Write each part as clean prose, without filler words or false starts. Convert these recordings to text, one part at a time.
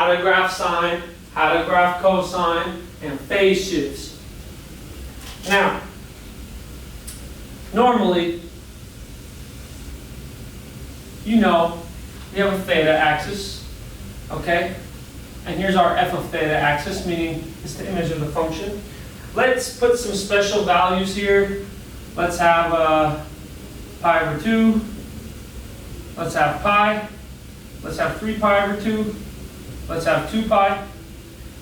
how to graph sine, how to graph cosine, and phase shifts. Now, normally, you know, we have a theta axis, okay? And here's our f of theta axis, meaning it's the image of the function. Let's put some special values here. Let's have pi over 2. Let's have pi. Let's have 3 pi over 2. Let's have 2 pi.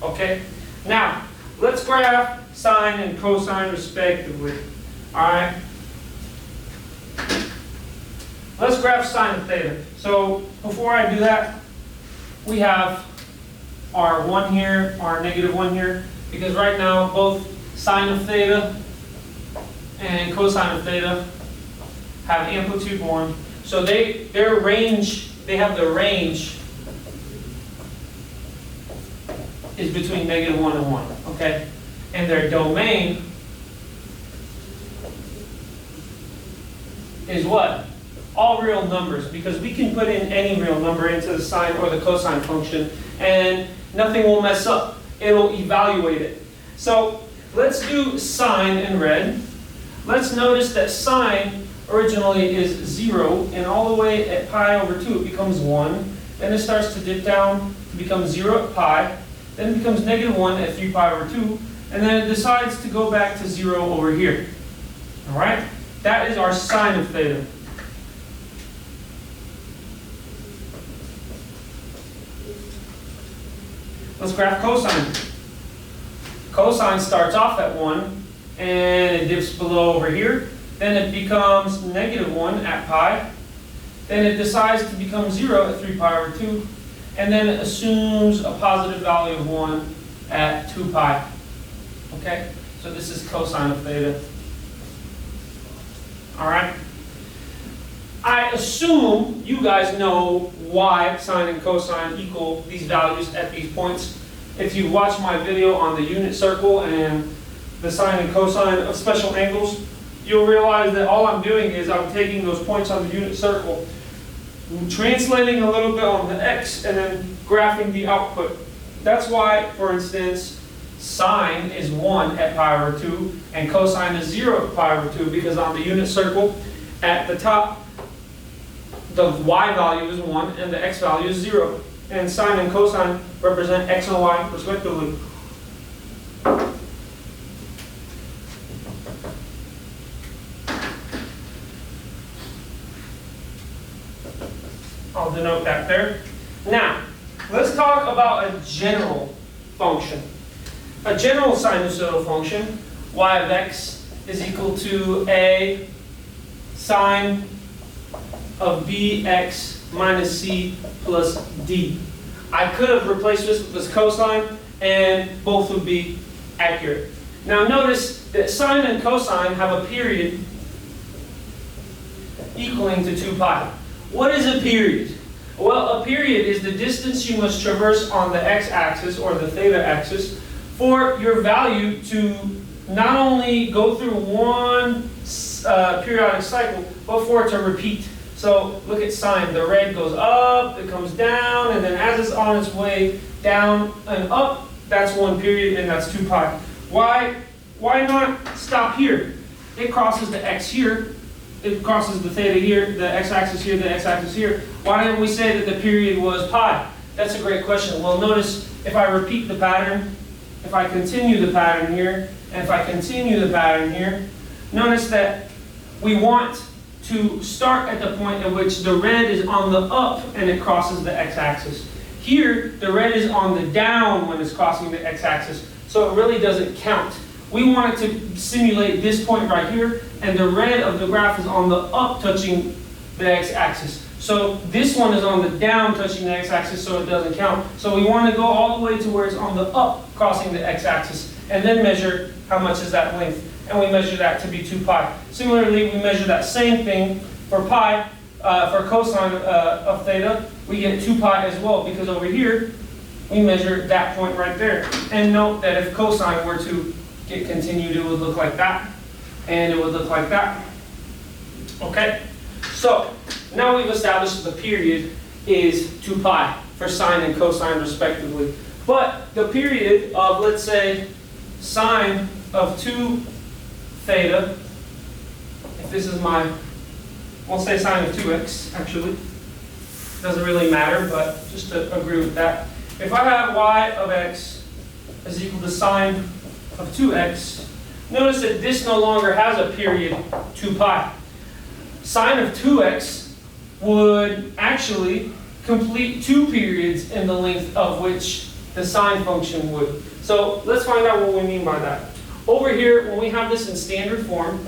Okay? Now, let's graph sine and cosine respectively. Alright? Let's graph sine of theta. So, before I do that, we have our 1 here, our negative 1 here, because right now both sine of theta and cosine of theta have amplitude 1. So their range, they have the range is between negative 1 and 1, okay? And their domain is what? All real numbers, because we can put in any real number into the sine or the cosine function and nothing will mess up. It'll evaluate it. So let's do sine in red. Let's notice that sine originally is 0, and all the way at pi over 2 it becomes 1. Then it starts to dip down to become 0 at pi. Then it becomes negative 1 at 3 pi over 2. And then it decides to go back to 0 over here. Alright? That is our sine of theta. Let's graph cosine. Cosine starts off at 1, and it dips below over here. Then it becomes negative 1 at pi. Then it decides to become 0 at 3 pi over 2. And then it assumes a positive value of 1 at 2 pi. Okay? So this is cosine of theta. Alright? I assume you guys know why sine and cosine equal these values at these points. If you watch my video on the unit circle and the sine and cosine of special angles, you'll realize that all I'm doing is I'm taking those points on the unit circle, translating a little bit on the x, and then graphing the output. That's why, for instance, sine is 1 at pi over 2, and cosine is 0 at pi over 2, because on the unit circle, at the top, the y value is 1 and the x value is 0. And sine and cosine represent x and y respectively. I'll denote that there. Now, let's talk about a general function. A general sinusoidal function, y of x is equal to a sine of bx minus c plus d. I could have replaced this with this cosine, and both would be accurate. Now notice that sine and cosine have a period equaling to 2 pi. What is a period? Well, a period is the distance you must traverse on the x-axis or the theta axis for your value to not only go through one periodic cycle, but for it to repeat. So look at sine. The red goes up, it comes down, and then as it's on its way down and up, that's 1 period, and that's 2 pi. Why not stop here? It crosses the x here. It crosses the theta here, the x-axis here, the x-axis here. Why didn't we say that the period was pi? That's a great question. Well, notice if I repeat the pattern, if I continue the pattern here, and if I continue the pattern here, notice that we want to start at the point at which the red is on the up and it crosses the x-axis. Here, the red is on the down when it's crossing the x-axis, so it really doesn't count. We want it to simulate this point right here, and the red of the graph is on the up touching the x-axis. So this one is on the down touching the x-axis, so it doesn't count. So we want to go all the way to where it's on the up crossing the x-axis, and then measure how much is that length. And we measure that to be 2 pi. Similarly, we measure that same thing for pi, for cosine of theta. We get 2 pi as well, because over here, we measure that point right there. And note that if cosine were to get continued, it would look like that, and it would look like that. Okay? So, now we've established that the period is 2 pi for sine and cosine respectively. But the period of, let's say, sine of 2 theta, if this is my, we'll say sine of 2x actually, doesn't really matter, but just to agree with that. If I have y of x is equal to sine of 2x, notice that this no longer has a period 2 pi. Sine of 2x would actually complete 2 periods in the length of which the sine function would. So let's find out what we mean by that. Over here, when we have this in standard form,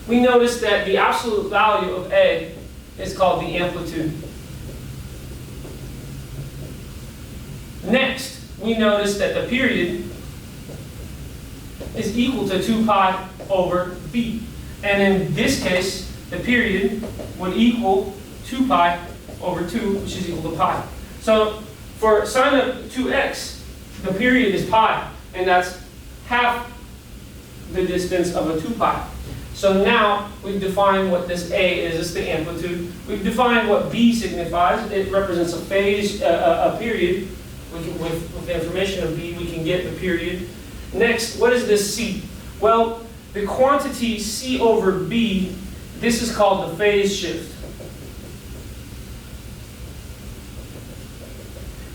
we notice that the absolute value of A is called the amplitude. Next, we notice that the period is equal to 2 pi over b. And in this case, the period would equal 2 pi over 2, which is equal to pi. So for sine of 2x, the period is pi, and that's half the distance of a 2 pi. So now we've defined what this A is, it's the amplitude. We've defined what B signifies. It represents a phase, a period. With the information of B, we can get the period. Next, what is this C? Well, the quantity C over B, this is called the phase shift.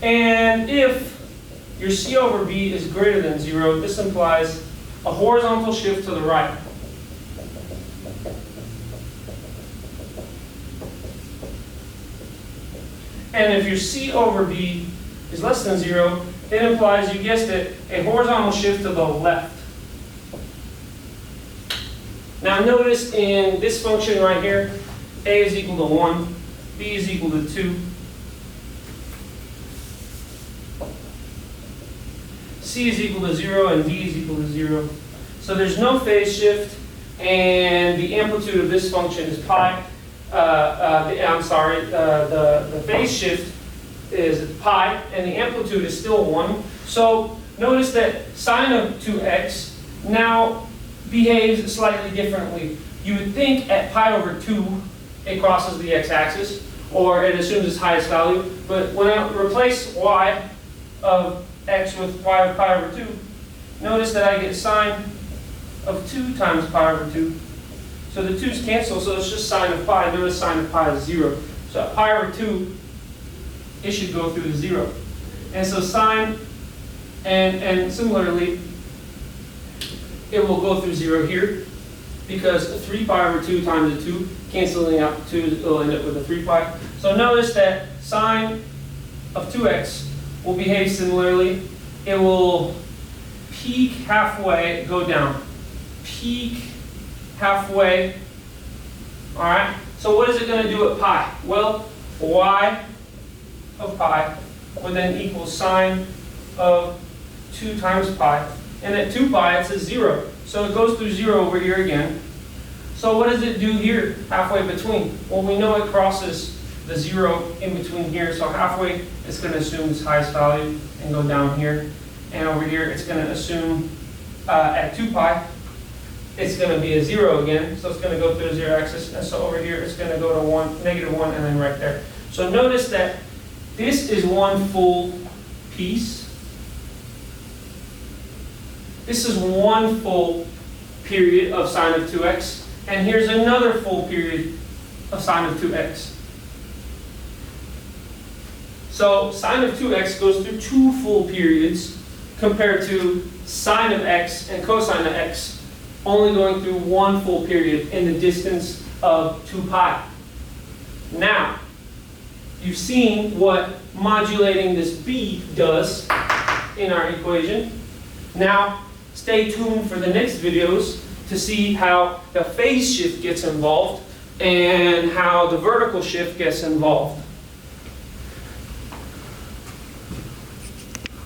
And if your C over B is greater than 0, this implies a horizontal shift to the right. And if your C over B is less than 0, it implies, you guessed it, a horizontal shift to the left. Now notice in this function right here, A is equal to 1, B is equal to 2, C is equal to 0, and D is equal to 0. So there's no phase shift, and the amplitude of this function is pi. The phase shift is pi, and the amplitude is still 1. So notice that sine of 2x now behaves slightly differently. You would think at pi over 2, it crosses the x-axis, or it assumes its highest value. But when I replace y of x with y of pi over 2, notice that I get sine of 2 times pi over 2. So the 2's cancel, so it's just sine of pi. Notice sine of pi is 0. So at pi over 2, it should go through the 0. And so sine, and similarly, it will go through 0 here, because 3 pi over 2 times the 2, canceling out the 2, it'll end up with a 3 pi. So notice that sine of 2x will behave similarly. It will peak halfway, go down. Peak halfway. All right. So what is it going to do at pi? Well, y of pi would then equal sine of 2 times pi. And at 2 pi, it's a 0. So it goes through 0 over here again. So what does it do here, halfway between? Well, we know it crosses the 0 in between here. So halfway, it's going to assume its highest value and go down here. And over here, it's going to assume at 2 pi, it's going to be a 0 again. So it's going to go through the 0 axis. And so over here, it's going to go to 1, negative 1, and then right there. So notice that this is one full piece. This is one full period of sine of 2x. And here's another full period of sine of 2x. So sine of 2x goes through 2 full periods compared to sine of x and cosine of x only going through 1 full period in the distance of 2 pi. Now, you've seen what modulating this b does in our equation. Now, stay tuned for the next videos to see how the phase shift gets involved and how the vertical shift gets involved.